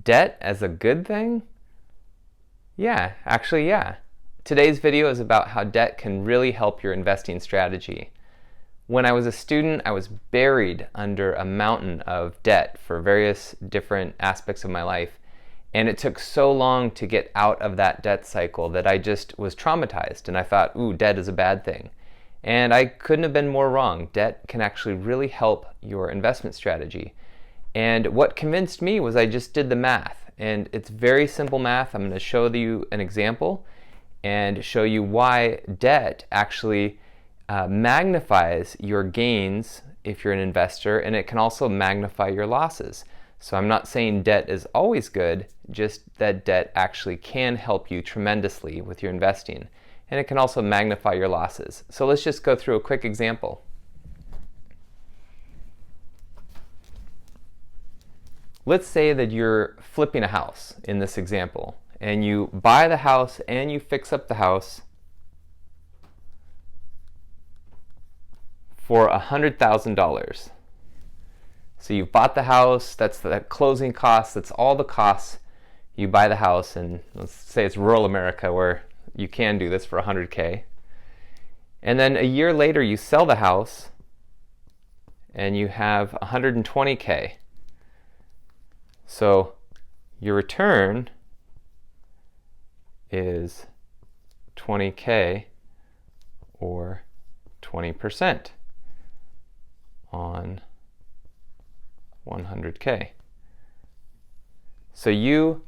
Debt as a good thing? Yeah, actually, yeah. Today's video is about how debt can really help your investing strategy. When I was a student, I was buried under a mountain of debt for various different aspects of my life. And it took so long to get out of that debt cycle that I just was traumatized. And I thought, ooh, debt is a bad thing. And I couldn't have been more wrong. Debt can actually really help your investment strategy. And what convinced me was I just did the math. And it's very simple math. I'm going to show you an example and show you why debt actually magnifies your gains if you're an investor, and it can also magnify your losses. So I'm not saying debt is always good, just that debt actually can help you tremendously with your investing. And it can also magnify your losses. So let's just go through a quick example. Let's say that you're flipping a house in this example, and you buy the house and you fix up the house for $100,000. So you've bought the house, that's the closing costs, that's all the costs. You buy the house, and let's say it's rural America where you can do this for $100K. And then a year later you sell the house and you have $120K. So your return is $20K or 20% on 100K. So you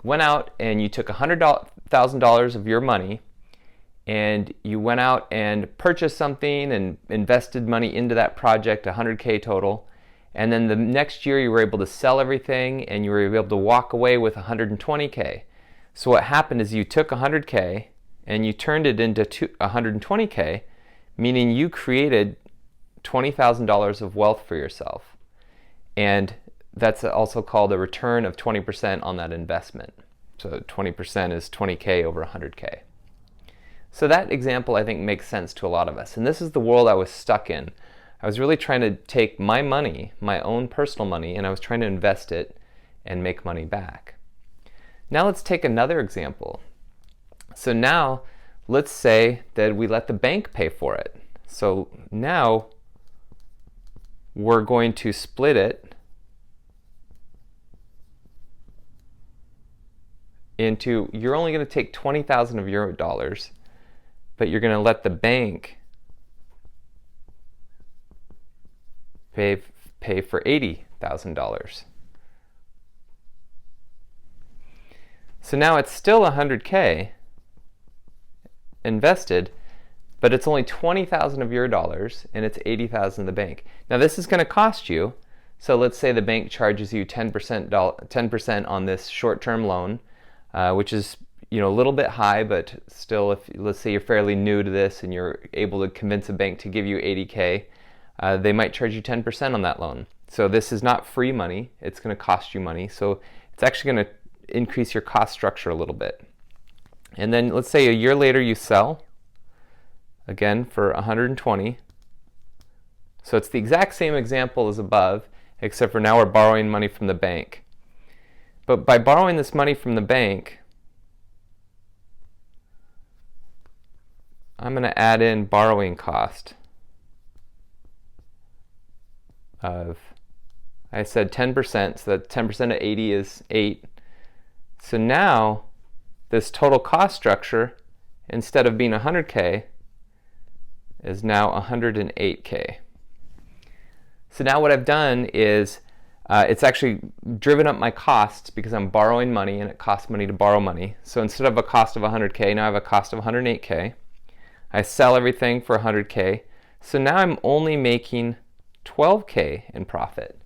went out and you took $100,000 of your money and you went out and purchased something and invested money into that project, 100K total. And then the next year you were able to sell everything and you were able to walk away with 120K. So what happened is you took 100K and you turned it into 120K, meaning you created $20,000 of wealth for yourself. And that's also called a return of 20% on that investment. So 20% is 20K over 100K. So that example I think makes sense to a lot of us. And this is the world I was stuck in. I was really trying to take my money, my own personal money, and I was trying to invest it and make money back. Now let's take another example. So now let's say that we let the bank pay for it. So now we're going to split it into, you're only going to take 20,000 of your dollars, but you're going to let the bank pay for $80,000. So now it's still 100K invested, but it's only 20,000 of your dollars and it's 80,000 in the bank. Now this is going to cost you. So let's say the bank charges you 10% on this short-term loan, which is a little bit high, but still, if let's say you're fairly new to this and you're able to convince a bank to give you 80K, they might charge you 10% on that loan. So this is not free money, it's going to cost you money. So it's actually going to increase your cost structure a little bit. And then let's say a year later you sell, again for 120. So it's the exact same example as above, except for now we're borrowing money from the bank. But by borrowing this money from the bank, I'm going to add in borrowing cost of, I said 10%, so that 10% of 80 is 8. So now this total cost structure, instead of being 100K, is now 108K. So now what I've done is it's actually driven up my costs because I'm borrowing money and it costs money to borrow money. So instead of a cost of 100K, now I have a cost of 108K. I sell everything for 100K. So now I'm only making 12K in profit.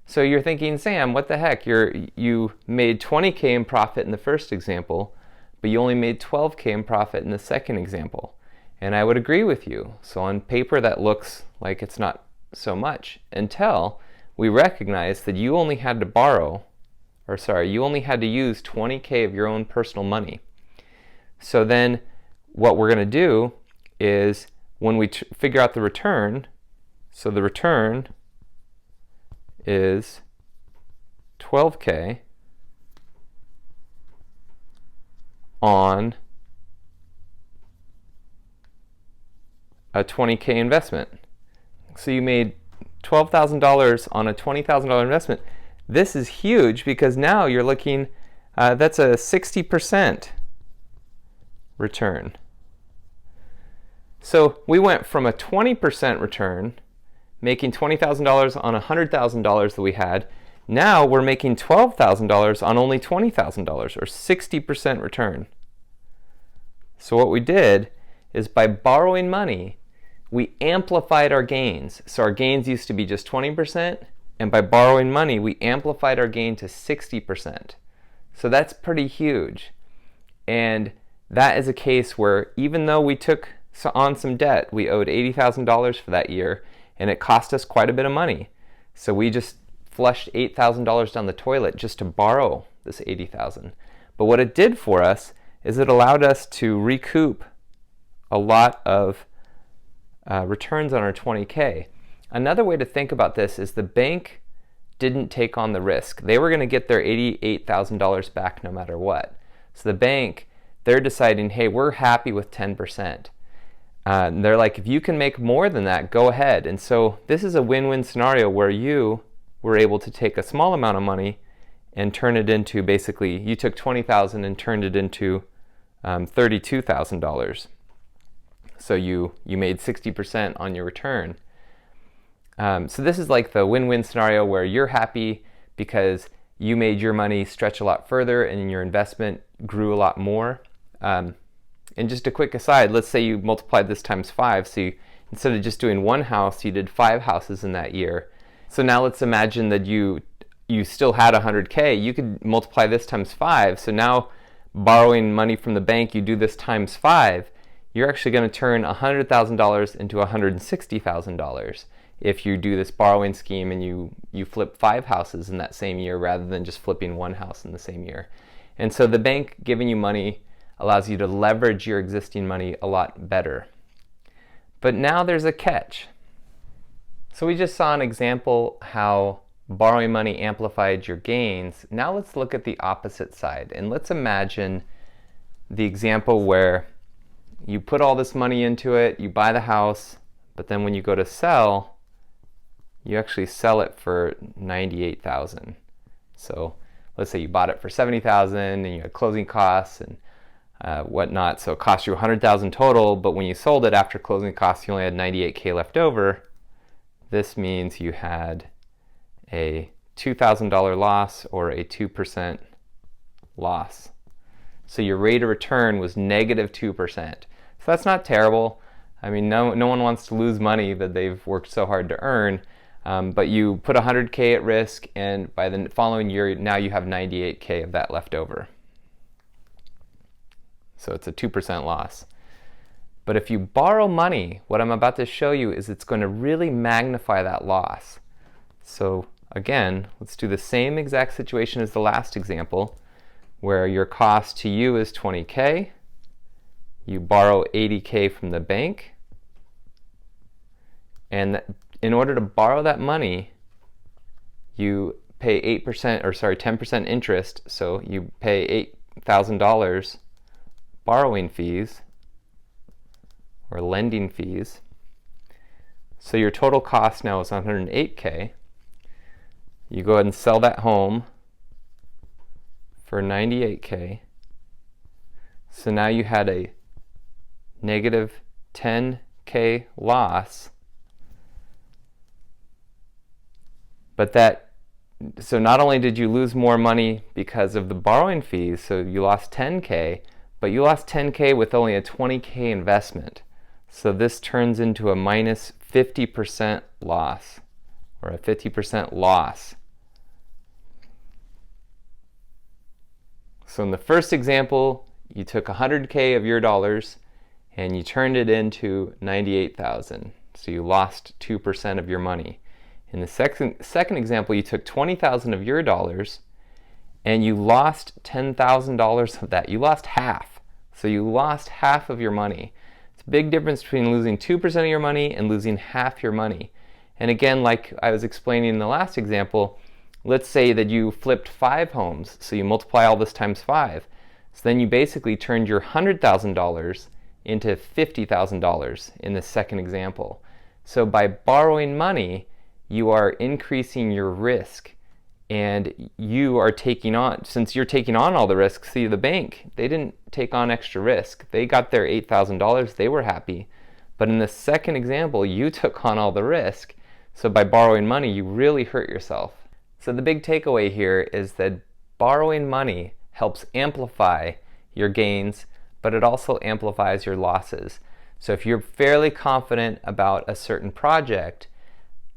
So you're thinking, Sam, what the heck? You made 20K in profit in the first example, but you only made 12K in profit in the second example. And I would agree with you. So on paper that looks like it's not so much until we recognize that you only had to you only had to use 20K of your own personal money. So then what we're going to do is when we figure out the return, so the return is 12K on a 20K investment. So you made $12,000 on a $20,000 investment. This is huge because now you're looking, that's a 60% return. So we went from a 20% return, making $20,000 on $100,000 that we had. Now we're making $12,000 on only $20,000, or 60% return. So what we did is, by borrowing money, we amplified our gains. So our gains used to be just 20%, and by borrowing money, we amplified our gain to 60%. So that's pretty huge. And that is a case where, even though we took on some debt, we owed $80,000 for that year, and it cost us quite a bit of money. So we just flushed $8,000 down the toilet just to borrow this $80,000. But what it did for us is it allowed us to recoup a lot of returns on our 20K. Another way to think about this is the bank didn't take on the risk. They were going to get their $88,000 back no matter what. So the bank, they're deciding, hey, we're happy with 10%. They're like, if you can make more than that, go ahead. And so this is a win-win scenario where you were able to take a small amount of money and turn it into, basically, you took $20,000 and turned it into $32,000. So you made 60% on your return. So this is like the win-win scenario where you're happy because you made your money stretch a lot further and your investment grew a lot more. And just a quick aside, let's say you multiplied this times 5. So instead of just doing one house, you did 5 houses in that year. So now let's imagine that you still had 100K. You could multiply this times 5. So now, borrowing money from the bank, you do this times 5. You're actually going to turn $100,000 into $160,000 if you do this borrowing scheme and you flip 5 houses in that same year rather than just flipping 1 house in the same year. And so the bank giving you money allows you to leverage your existing money a lot better. But now there's a catch. So we just saw an example how borrowing money amplified your gains. Now let's look at the opposite side, and let's imagine the example where you put all this money into it, you buy the house, but then when you go to sell, you actually sell it for $98,000. So let's say you bought it for $70,000 and you had closing costs and whatnot, so it cost you $100,000 total, but when you sold it after closing costs, you only had $98K left over. This means you had a $2,000 loss, or a 2% loss. So your rate of return was negative 2%. So that's not terrible. I mean, no one wants to lose money that they've worked so hard to earn, but you put 100K at risk, and by the following year, now you have 98K of that left over. So it's a 2% loss. But if you borrow money, what I'm about to show you is it's going to really magnify that loss. So again, let's do the same exact situation as the last example, where your cost to you is 20K. You borrow 80K from the bank. And in order to borrow that money, you pay 10% interest. So you pay $8,000 borrowing fees, or lending fees. So your total cost now is 108K. You go ahead and sell that home for 98K. So now you had a negative 10K loss. So not only did you lose more money because of the borrowing fees, so you lost 10K, but you lost 10K with only a 20K investment. So this turns into a minus 50% loss, or a 50% loss. So in the first example, you took 100K of your dollars and you turned it into 98,000. So you lost 2% of your money. In the second example, you took 20,000 of your dollars and you lost $10,000 of that. You lost half. So you lost half of your money. It's a big difference between losing 2% of your money and losing half your money. And again, like I was explaining in the last example, let's say that you flipped 5 homes. So you multiply all this times 5. So then you basically turned your $100,000 into $50,000 in the second example. So by borrowing money, you are increasing your risk, and you are taking on, since you're taking on all the risks, see, the bank, they didn't take on extra risk. They got their $8,000, they were happy. But in the second example, you took on all the risk. So by borrowing money, you really hurt yourself. So the big takeaway here is that borrowing money helps amplify your gains, but it also amplifies your losses. So if you're fairly confident about a certain project,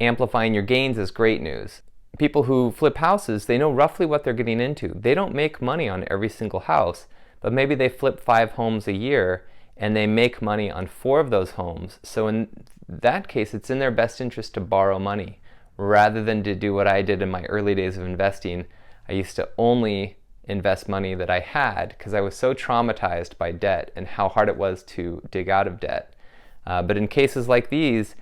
amplifying your gains is great news. People who flip houses, they know roughly what they're getting into. They don't make money on every single house, but maybe they flip 5 homes a year and they make money on 4 of those homes. So in that case, it's in their best interest to borrow money rather than to do what I did in my early days of investing. I used to only invest money that I had because I was so traumatized by debt and how hard it was to dig out of debt. But in cases like these,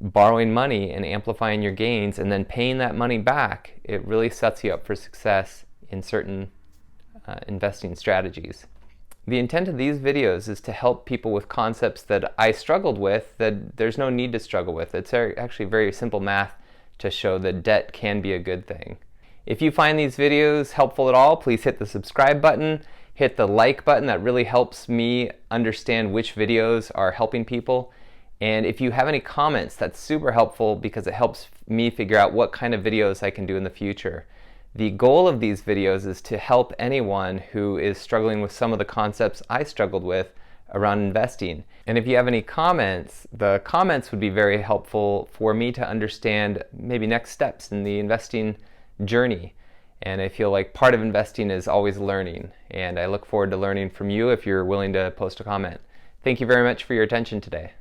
borrowing money and amplifying your gains and then paying that money back, it really sets you up for success in certain investing strategies. The intent of these videos is to help people with concepts that I struggled with that there's no need to struggle with. It's actually very simple math to show that debt can be a good thing. If you find these videos helpful at all, please hit the subscribe button, hit the like button. That really helps me understand which videos are helping people. And if you have any comments, that's super helpful because it helps me figure out what kind of videos I can do in the future. The goal of these videos is to help anyone who is struggling with some of the concepts I struggled with around investing. And if you have any comments, the comments would be very helpful for me to understand maybe next steps in the investing journey. And I feel like part of investing is always learning. And I look forward to learning from you if you're willing to post a comment. Thank you very much for your attention today.